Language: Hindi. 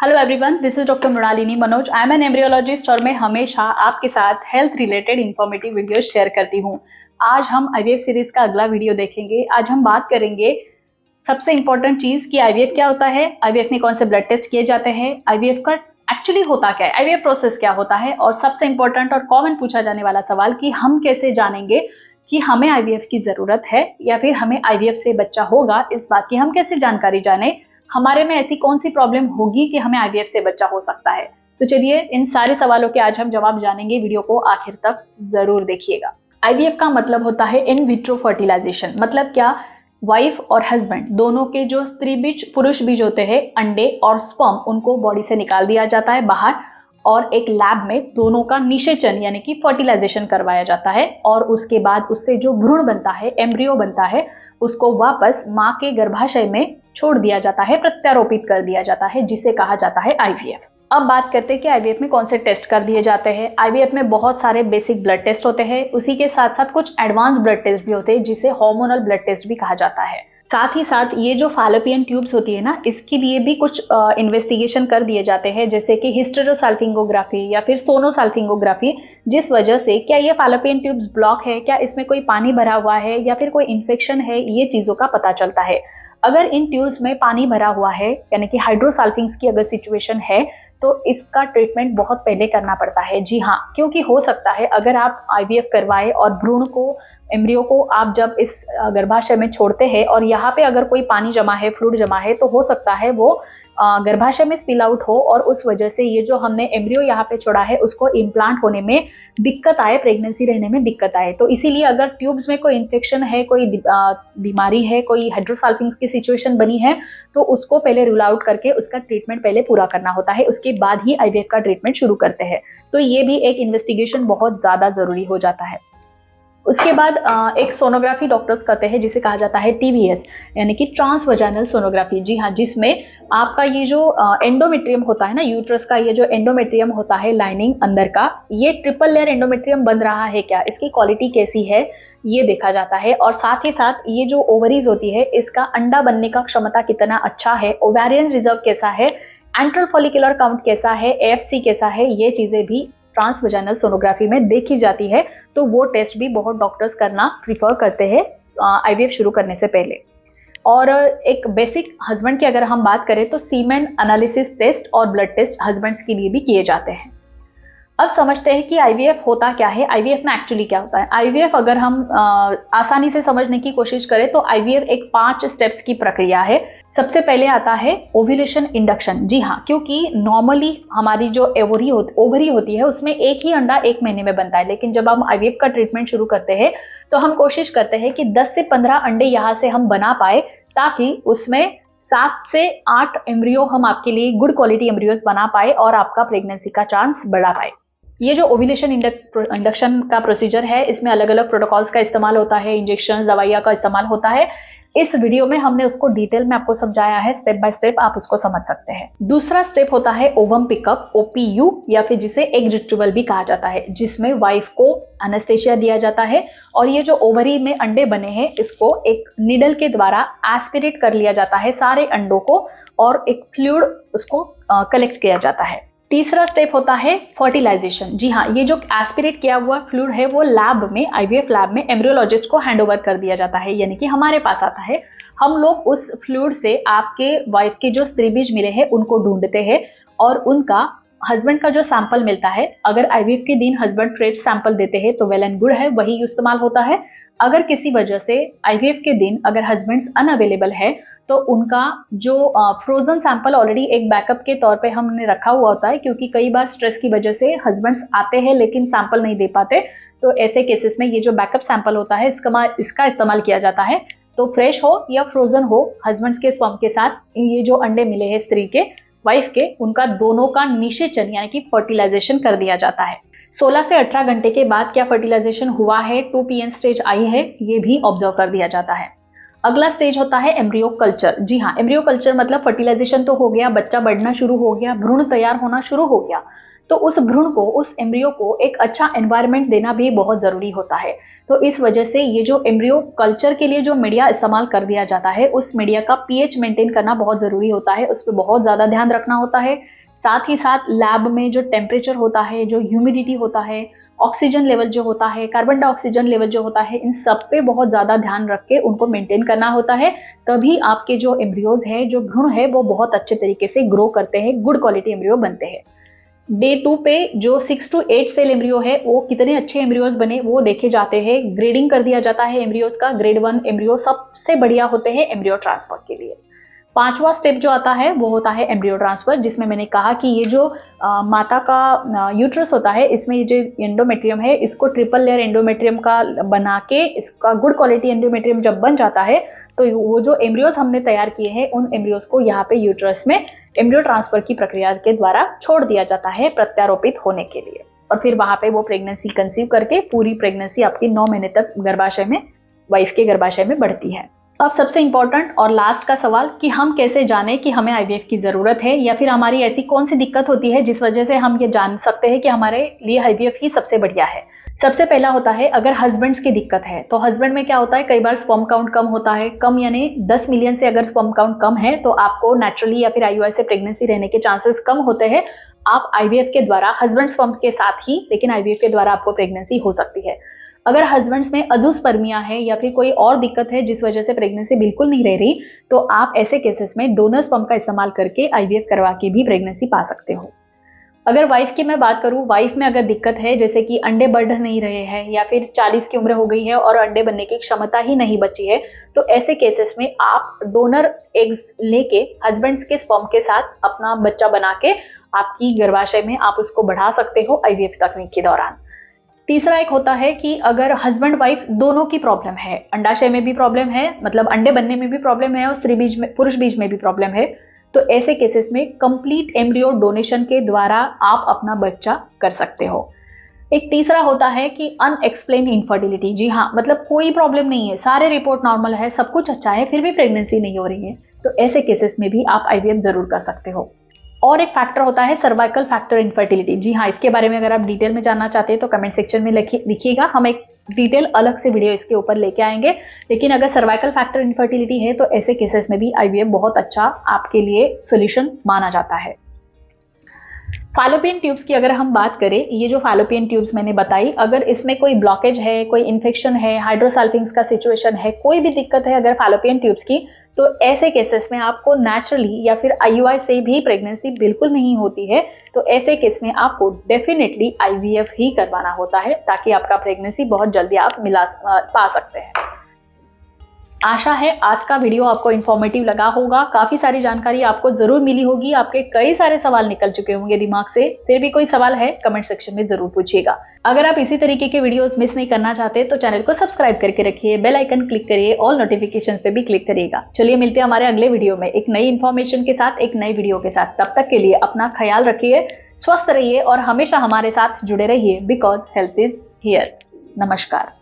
Hello everyone, this is doctor Mrinalini Manoj. I am an embryologist और मैं हमेशा आपके साथ health related informative video share करती हूँ। आज हम आईवीएफ सीरीज का अगला वीडियो देखेंगे। आज हम बात करेंगे सबसे इंपॉर्टेंट चीज कि आईवीएफ क्या होता है, आईवीएफ में कौन से ब्लड टेस्ट किए जाते हैं, आईवीएफ का एक्चुअली होता क्या है, आईवीएफ प्रोसेस क्या होता है, और सबसे इंपॉर्टेंट और कॉमन पूछा जाने वाला सवाल कि हम कैसे जानेंगे कि हमें आईवीएफ की जरूरत है या फिर हमें आईवीएफ से बच्चा होगा। इस बात की हम कैसे जानकारी जाने, हमारे में ऐसी कौन सी प्रॉब्लम होगी कि हमें आईवीएफ से बच्चा हो सकता है। तो चलिए इन सारे सवालों के आज हम जवाब जानेंगे। वीडियो को आखिर तक जरूर देखिएगा। आईवीएफ का मतलब होता है इन विट्रो फर्टिलाइजेशन। मतलब क्या, वाइफ और हस्बैंड दोनों के जो स्त्री बीज पुरुष बीज होते हैं, अंडे और स्पर्म, उनको बॉडी से निकाल दिया जाता है बाहर और एक लैब में दोनों का निषेचन यानी कि फर्टिलाइजेशन करवाया जाता है। और उसके बाद उससे जो भ्रूण बनता है, एम्ब्रियो बनता है, उसको वापस मां के गर्भाशय में छोड़ दिया जाता है, प्रत्यारोपित कर दिया जाता है, जिसे कहा जाता है आईवीएफ। अब बात करते हैं कि आईवीएफ में कौन से टेस्ट कर दिए जाते हैं। आईवीएफ में बहुत सारे बेसिक ब्लड टेस्ट होते हैं, उसी के साथ साथ कुछ एडवांस ब्लड टेस्ट भी होते हैं, जिसे हार्मोनल ब्लड टेस्ट भी कहा जाता है। साथ ही साथ ये जो फैलोपियन ट्यूब्स होती है ना, इसके लिए भी कुछ इन्वेस्टिगेशन कर दिए जाते हैं, जैसे कि हिस्टेरोसाल्पिंगोग्राफी या फिर सोनोसाल्पिंगोग्राफी, जिस वजह से क्या ये फैलोपियन ट्यूब्स ब्लॉक है, क्या इसमें कोई पानी भरा हुआ है या फिर कोई इन्फेक्शन है, ये चीजों का पता चलता है। अगर इन ट्यूब्स में पानी भरा हुआ है यानी कि हाइड्रोसाल्फिंग्स की अगर सिचुएशन है तो इसका ट्रीटमेंट बहुत पहले करना पड़ता है। जी हाँ, क्योंकि हो सकता है अगर आप आईवीएफ करवाए और भ्रूण को, एम्ब्रियो को आप जब इस गर्भाशय में छोड़ते हैं और यहाँ पे अगर कोई पानी जमा है, फ्लूइड जमा है, तो हो सकता है वो गर्भाशय में स्पिल आउट हो और उस वजह से ये जो हमने एम्ब्रियो यहाँ पे छोड़ा है उसको इम्प्लांट होने में दिक्कत आए, प्रेगनेंसी रहने में दिक्कत आए। तो इसीलिए अगर ट्यूब्स में कोई इन्फेक्शन है, कोई बीमारी है, कोई हाइड्रोसाल्फिंग्स की सिचुएशन बनी है, तो उसको पहले रूल आउट करके उसका ट्रीटमेंट पहले पूरा करना होता है, उसके बाद ही आईवीएफ का ट्रीटमेंट शुरू करते हैं। तो ये भी एक इन्वेस्टिगेशन बहुत ज्यादा जरूरी हो जाता है। उसके बाद एक सोनोग्राफी डॉक्टर्स करते हैं जिसे कहा जाता है टीवीएस यानी कि ट्रांसवजाइनल सोनोग्राफी। जी हाँ, जिसमें आपका ये जो एंडोमेट्रियम होता है ना, यूट्रस का ये जो एंडोमेट्रियम होता है, लाइनिंग अंदर का, ये ट्रिपल लेयर एंडोमेट्रियम बन रहा है क्या, इसकी क्वालिटी कैसी है, ये देखा जाता है। और साथ ही साथ ये जो ओवरीज होती है, इसका अंडा बनने का क्षमता कितना अच्छा है, ओवेरियन रिजर्व कैसा है, एंट्रल फॉलिकुलर काउंट कैसा है, एएफसी कैसा है, ये चीजें भी ट्रांसवजाइनल सोनोग्राफी में देखी जाती है। तो वो टेस्ट भी बहुत डॉक्टर्स करना प्रीफर करते हैं आईवीएफ शुरू करने से पहले। और एक बेसिक हस्बैंड की अगर हम बात करें तो सीमेन एनालिसिस टेस्ट और ब्लड टेस्ट हस्बैंड्स के लिए भी किए जाते हैं। अब समझते हैं कि आईवीएफ होता क्या है, आईवीएफ में एक्चुअली क्या होता है। आईवीएफ अगर हम आसानी से समझने की कोशिश करें तो आईवीएफ एक 5 स्टेप्स की प्रक्रिया है। सबसे पहले आता है ओव्यूलेशन इंडक्शन। जी हाँ, क्योंकि नॉर्मली हमारी जो ओवरी होती है उसमें एक ही अंडा 1 महीने में बनता है, लेकिन जब हम आईवीएफ का ट्रीटमेंट शुरू करते हैं तो हम कोशिश करते हैं कि 10 से 15 अंडे यहाँ से हम बना पाए, ताकि उसमें 7 से 8 एम्ब्रियो हम आपके लिए गुड क्वालिटी एम्ब्रियोज बना पाए और आपका प्रेगनेंसी का चांस बढ़ा पाए। ये जो ओव्यूलेशन इंडक्शन का प्रोसीजर है, इसमें अलग अलग प्रोटोकॉल्स का इस्तेमाल होता है, इंजेक्शन, दवाइयाँ का इस्तेमाल होता है। इस वीडियो में हमने उसको डिटेल में आपको समझाया है, स्टेप बाय स्टेप आप उसको समझ सकते हैं। दूसरा स्टेप होता है ओवम पिकअप, ओपीयू, या फिर जिसे एग रिट्रीवल भी कहा जाता है, जिसमें वाइफ को एनेस्थेसिया दिया जाता है और ये जो ओवरी में अंडे बने हैं इसको एक निडल के द्वारा एस्पिरेट कर लिया जाता है सारे अंडों को, और एक फ्लूइड उसको कलेक्ट किया जाता है। तीसरा स्टेप होता है फर्टिलाइजेशन। जी हाँ, ये जो एस्पिरेट किया हुआ फ्लूइड है वो लैब में, आईवीएफ लैब में एम्ब्रियोलॉजिस्ट को हैंडओवर कर दिया जाता है, यानी कि हमारे पास आता है। हम लोग उस फ्लूइड से आपके वाइफ के जो स्त्री बीज मिले हैं उनको ढूंढते हैं और उनका हस्बैंड का जो सैंपल मिलता है, अगर आईवीएफ के दिन हस्बैंड फ्रेश सैंपल देते हैं तो वेल एंड गुड है, वही इस्तेमाल होता है। अगर किसी वजह से आईवीएफ के दिन अगर हस्बैंड्स अनअवेलेबल है तो उनका जो फ्रोजन सैंपल ऑलरेडी एक बैकअप के तौर पे हमने रखा हुआ होता है, क्योंकि कई बार स्ट्रेस की वजह से हस्बैंड्स आते हैं लेकिन सैंपल नहीं दे पाते। तो ऐसे केसेस में ये जो बैकअप सैंपल होता है इसका इस्तेमाल किया जाता है। तो फ्रेश हो या फ्रोजन हो, हस्बैंड्स के स्पर्म के साथ ये जो अंडे मिले हैं स्त्री के, वाइफ के, उनका दोनों का निषेचन यानी कि फर्टिलाइजेशन कर दिया जाता है। 16 से 18 घंटे के बाद क्या फर्टिलाइजेशन हुआ है, 2pn स्टेज आई है, ये भी ऑब्जर्व कर दिया जाता है। अगला स्टेज होता है एम्ब्रियो कल्चर। जी हाँ, एम्ब्रियो कल्चर मतलब फर्टिलाइजेशन तो हो गया, बच्चा बढ़ना शुरू हो गया, भ्रूण तैयार होना शुरू हो गया, तो उस भ्रूण को, उस एम्ब्रियो को एक अच्छा एनवायरनमेंट देना भी बहुत जरूरी होता है। तो इस वजह से ये जो एम्ब्रियो कल्चर के लिए जो मीडिया इस्तेमाल कर दिया जाता है, उस मीडिया का पीएच मेंटेन करना बहुत जरूरी होता है, उस पर बहुत ज्यादा ध्यान रखना होता है। साथ ही साथ लैब में जो टेम्परेचर होता है, जो ह्यूमिडिटी होता है, ऑक्सीजन लेवल जो होता है, कार्बन डाइऑक्सीजन लेवल जो होता है, इन सब पे बहुत ज्यादा ध्यान रख के उनको मेंटेन करना होता है। तभी आपके जो एम्ब्रियोज है, जो भ्रूण है, वो बहुत अच्छे तरीके से ग्रो करते हैं, गुड क्वालिटी एम्ब्रियो बनते हैं। डे 2 पे जो 6 to 8 सेल एम्ब्रियो है, वो कितने अच्छे एम्ब्रियोज बने वो देखे जाते हैं। ग्रेडिंग कर दिया जाता है एम्ब्रियोज का। ग्रेड 1 एम्ब्रियो सबसे बढ़िया होते हैं एम्ब्रियो ट्रांसफर के लिए। पांचवा स्टेप जो आता है वो होता है एम्ब्रियो ट्रांसफर, जिसमें मैंने कहा कि ये जो माता का यूट्रस होता है, इसमें ये जो एंडोमेट्रियम है, इसको ट्रिपल लेयर एंडोमेट्रियम का बना के, इसका गुड क्वालिटी एंडोमेट्रियम जब बन जाता है, तो वो जो एम्ब्रियोज हमने तैयार किए हैं, उन एम्ब्रियोज को यहाँ पे यूट्रस में एम्ब्रियो ट्रांसफर की प्रक्रिया के द्वारा छोड़ दिया जाता है प्रत्यारोपित होने के लिए। और फिर वहां पे वो प्रेगनेंसी कंसीव करके पूरी प्रेगनेंसी आपकी 9 महीने तक गर्भाशय में, वाइफ के गर्भाशय में बढ़ती है। अब सबसे इंपॉर्टेंट और लास्ट का सवाल कि हम कैसे जाने कि हमें आईवीएफ की जरूरत है, या फिर हमारी ऐसी कौन सी दिक्कत होती है जिस वजह से हम ये जान सकते हैं कि हमारे लिए आईवीएफ ही सबसे बढ़िया है। सबसे पहला होता है, अगर हस्बैंड्स की दिक्कत है, तो हस्बैंड में क्या होता है, कई बार स्पर्म काउंट कम होता है। कम यानी 10 मिलियन से अगर स्पर्म काउंट कम है, तो आपको नेचुरली या फिर आईयूआई से प्रेगनेंसी रहने के चांसेस कम होते हैं। आप आईवीएफ के द्वारा हस्बैंड स्पर्म के साथ ही, लेकिन आईवीएफ के द्वारा आपको प्रेगनेंसी हो सकती है। अगर हस्बैंड्स में अजूस्पर्मिया है या फिर कोई और दिक्कत है जिस वजह से प्रेगनेंसी बिल्कुल नहीं रह रही, तो आप ऐसे केसेस में डोनर स्पर्म का इस्तेमाल करके आईवीएफ करवा के भी प्रेगनेंसी पा सकते हो। अगर वाइफ की मैं बात करूं, वाइफ में अगर दिक्कत है, जैसे कि अंडे बढ़ नहीं रहे हैं या फिर 40 की उम्र हो गई है और अंडे बनने की क्षमता ही नहीं बची है, तो ऐसे केसेस में आप डोनर एग्स लेके हस्बैंड्स के स्पर्म के साथ अपना बच्चा बना के आपकी गर्भाशय में आप उसको बढ़ा सकते हो आईवीएफ तकनीक के दौरान। तीसरा एक होता है कि अगर हस्बैंड वाइफ दोनों की प्रॉब्लम है, अंडाशय में भी प्रॉब्लम है, मतलब अंडे बनने में भी प्रॉब्लम है, और स्त्री बीज में, पुरुष बीज में भी प्रॉब्लम है, तो ऐसे केसेस में कंप्लीट एम्ब्रियो डोनेशन के द्वारा आप अपना बच्चा कर सकते हो। एक तीसरा होता है कि अनएक्सप्लेन इनफर्टिलिटी। जी हाँ, मतलब कोई प्रॉब्लम नहीं है, सारे रिपोर्ट नॉर्मल है, सब कुछ अच्छा है, फिर भी प्रेगनेंसी नहीं हो रही है, तो ऐसे केसेस में भी आप आईवीएफ जरूर कर सकते हो। और एक फैक्टर होता है सर्वाइकल फैक्टर इनफर्टिलिटी। जी हाँ, इसके बारे में अगर आप डिटेल में जानना चाहते हैं तो कमेंट सेक्शन में लिखिएगा, हम एक डिटेल अलग से वीडियो इसके ऊपर लेके आएंगे। लेकिन अगर सर्वाइकल फैक्टर इनफर्टिलिटी है, तो ऐसे केसेस में भी आईवीएफ बहुत अच्छा आपके लिए सॉल्यूशन माना जाता है। फैलोपियन ट्यूब्स की अगर हम बात करें, ये जो फैलोपियन ट्यूब्स मैंने बताई, अगर इसमें कोई ब्लॉकेज है, कोई इन्फेक्शन है, हाइड्रोसाल्पिंग्स का सिचुएशन है, कोई भी दिक्कत है अगर फैलोपियन ट्यूब्स की, तो ऐसे केसेस में आपको नेचुरली या फिर आईयूआई से भी प्रेगनेंसी बिल्कुल नहीं होती है, तो ऐसे केस में आपको डेफिनेटली आईवीएफ ही करवाना होता है, ताकि आपका प्रेगनेंसी बहुत जल्दी आप पा सकते हैं। आशा है आज का वीडियो आपको इन्फॉर्मेटिव लगा होगा, काफी सारी जानकारी आपको जरूर मिली होगी, आपके कई सारे सवाल निकल चुके होंगे दिमाग से। फिर भी कोई सवाल है कमेंट सेक्शन में जरूर पूछिएगा। अगर आप इसी तरीके के वीडियोस मिस नहीं करना चाहते तो चैनल को सब्सक्राइब करके रखिए, बेल आइकन क्लिक करिए, ऑल नोटिफिकेशन पे भी क्लिक करिएगा। चलिए मिलते हैं हमारे अगले वीडियो में एक नई इन्फॉर्मेशन के साथ, एक नई वीडियो के साथ। तब तक के लिए अपना ख्याल रखिए, स्वस्थ रहिए और हमेशा हमारे साथ जुड़े रहिए, बिकॉज हेल्थ इज हियर। नमस्कार।